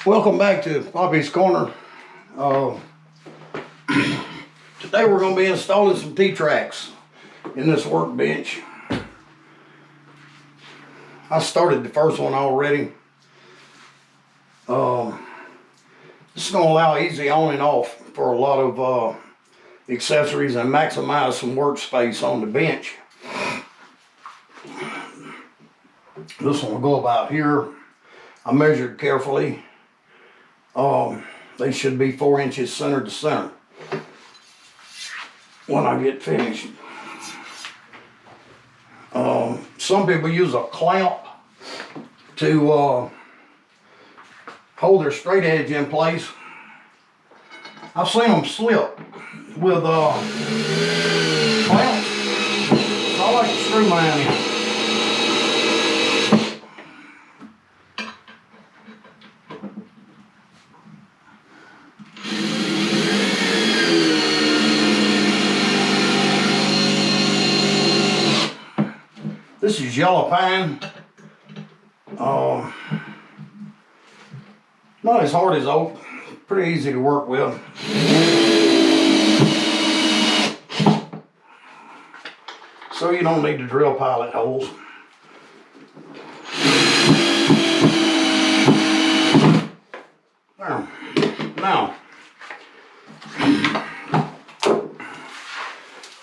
Welcome back to Poppy's Corner. Today we're going to be installing some T-tracks in this workbench. I started the first one already. This is going to allow easy on and off for a lot of accessories and maximize some workspace on the bench. This one will go about here. I measured carefully. They should be 4 inches center to center when I get finished. Some people use a clamp to hold their straight edge in place. I've seen them slip with clamps. So I like to screw mine in. This is yellow pine. Not as hard as oak. Pretty easy to work with. So you don't need to drill pilot holes. There. Now,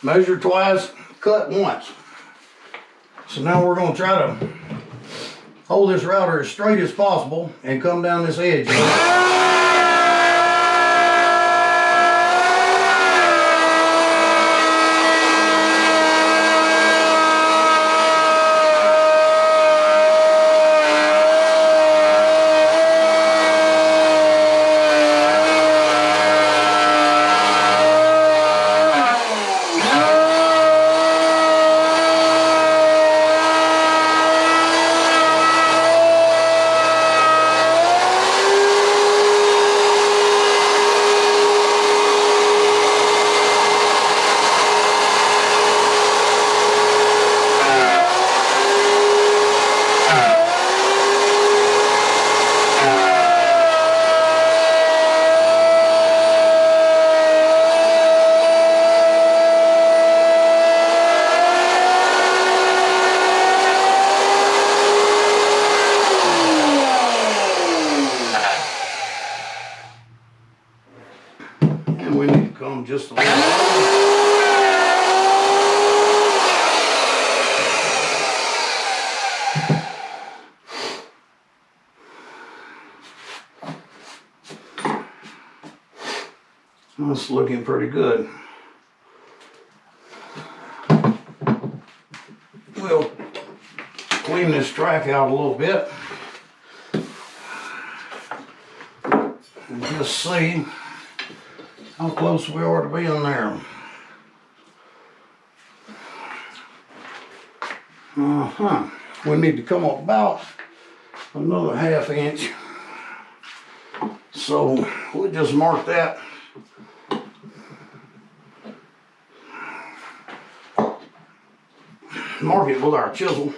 measure twice, cut once. So now we're going to try to hold this router as straight as possible and come down this edge. And we need to come just a little lower. That's looking pretty good. We'll clean this track out a little bit and just see how close we are to being there. We need to come up about another ½ inch. So we'll just mark that. Mark it with our chisel.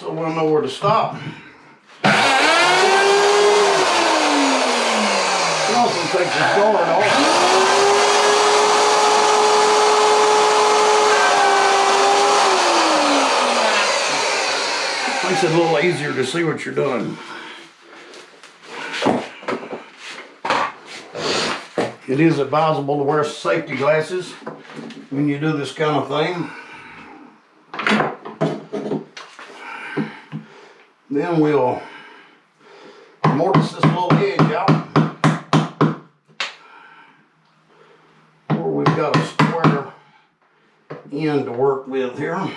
So we'll know where to stop. You also take the guard off. Makes it a little easier to see what you're doing. It is advisable to wear safety glasses when you do this kind of thing. Then we'll mortise this little edge out where we've got a square end to work with here.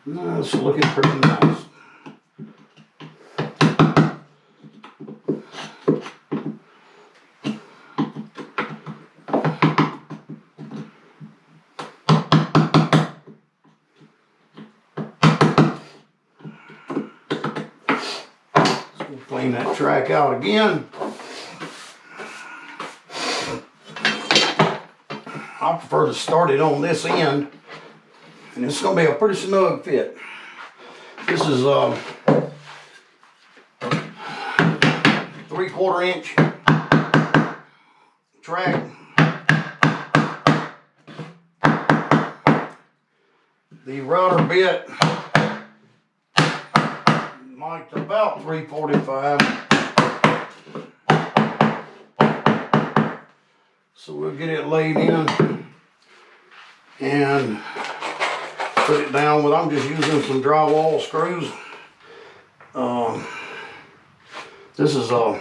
Let's It's looking pretty nice. So we'll clean that track out again. I prefer to start it on this end, and it's going to be a pretty snug fit. This is 3/4 inch track. The router bit marked about 345. So we'll get it laid in and put it down with, I'm just using some drywall screws. This is a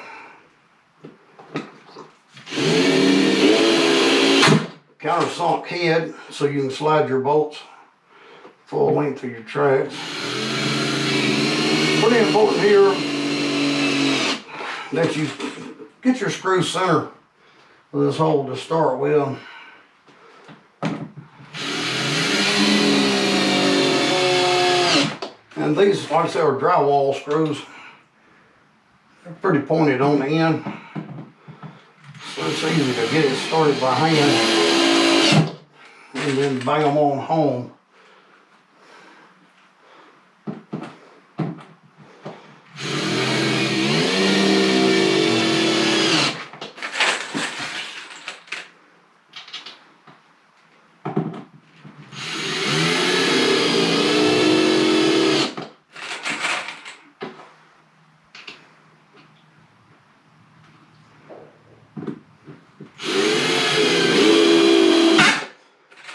countersunk head, so you can slide your bolts full length of your tracks. Pretty important here that you get your screw center of this hole to start with. And these, like I said, are drywall screws. They're pretty pointed on the end, so it's easy to get it started by hand and then bang them on home.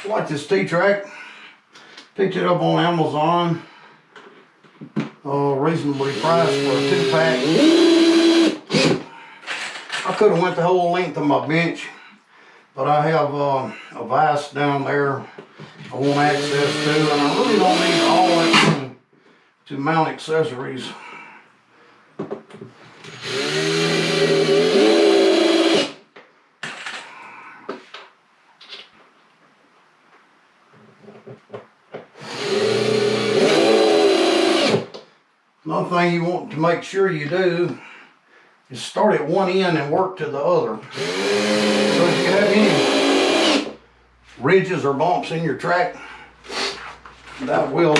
Like this T-track, picked it up on Amazon, reasonably priced for a 2-pack. I could have went the whole length of my bench, but I have a vise down there I want access to, and I really don't need all that to mount accessories. Another thing you want to make sure you do is start at one end and work to the other. So if you have any ridges or bumps in your track, that will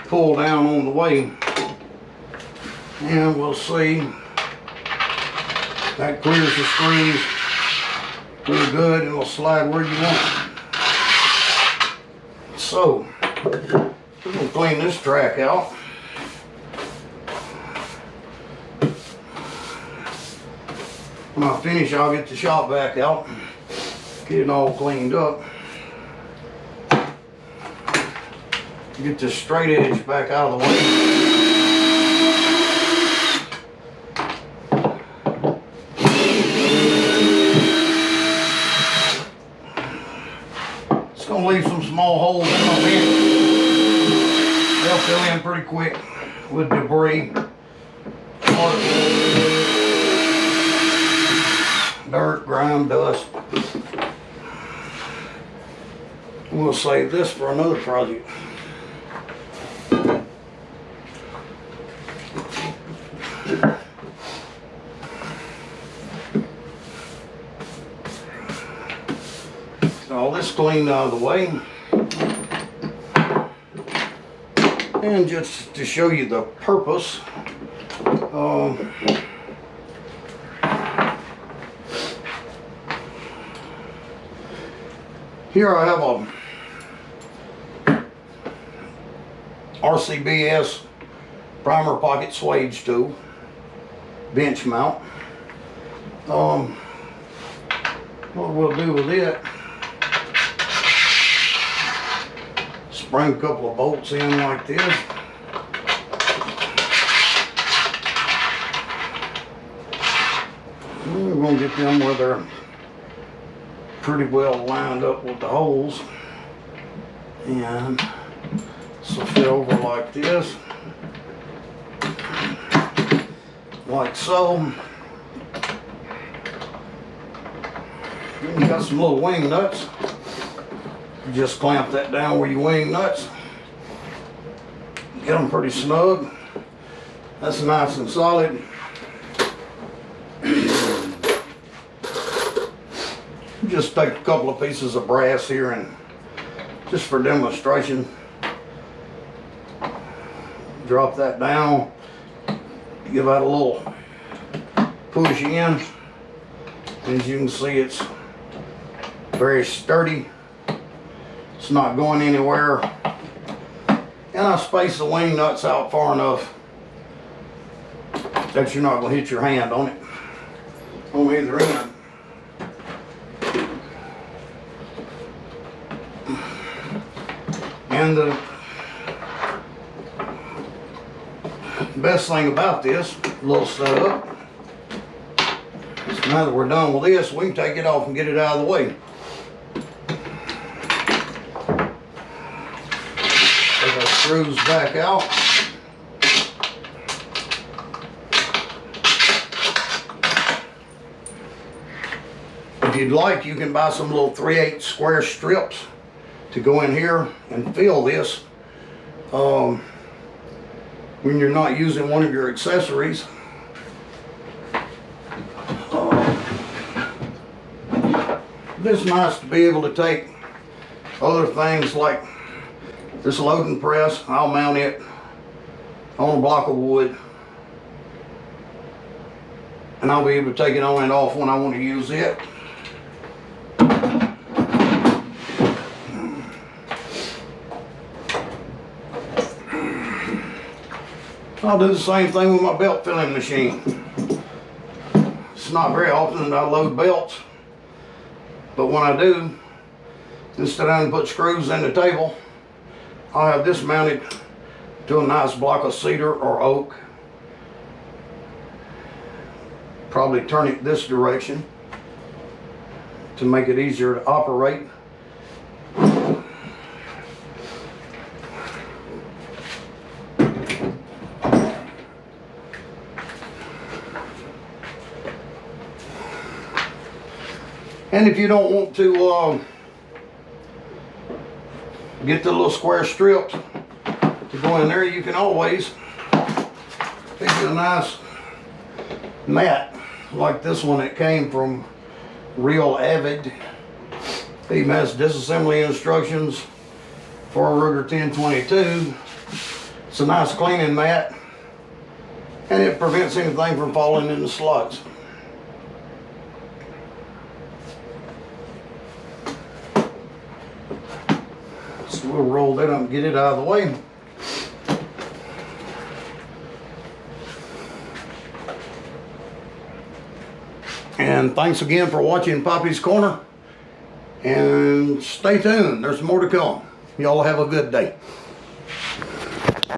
pull down on the way. And we'll see. That clears the screws really good, and it'll slide where you want it. So, we're going to clean this track out. When I finish, I'll get the shop vac out, get it all cleaned up. Get this straight edge back out of the way. It's going to leave some small holes in my bench. They'll fill in pretty quick with debris, dirt, grime, dust. We'll save this for another project. All this cleaned out of the way. And just to show you the purpose, here I have a RCBS primer pocket swage tool, bench mount. What we'll do with it, spring a couple of bolts in like this. We're going to get them where they're pretty well lined up with the holes, and This will fit over like this. Like so. Then you got some little wing nuts. You just clamp that down where your wing nuts. Get them pretty snug. That's nice and solid. Just take a couple of pieces of brass here and just for demonstration, drop that down, give that a little push in. As you can see, it's very sturdy. It's not going anywhere. And I space the wing nuts out far enough that you're not going to hit your hand on it on either end. And the best thing about this little setup is now that we're done with this, we can take it off and get it out of the way. Take our screws back out. If you'd like, you can buy some little 3/8 square strips to go in here and fill this when you're not using one of your accessories. It's nice to be able to take other things like this loading press. I'll mount it on a block of wood, and I'll be able to take it on and off when I want to use it. I'll do the same thing with my belt filling machine. It's not very often that I load belts, but when I do, instead of having to put screws in the table, I'll have this mounted to a nice block of cedar or oak. Probably turn it this direction to make it easier to operate. And if you don't want to get the little square strips to go in there, you can always pick a nice mat like this one that came from Real Avid. He has disassembly instructions for a Ruger 1022. It's a nice cleaning mat, and it prevents anything from falling in the slots. So we'll roll that up and get it out of the way. And thanks again for watching Poppy's Corner. And stay tuned, there's more to come. Y'all have a good day.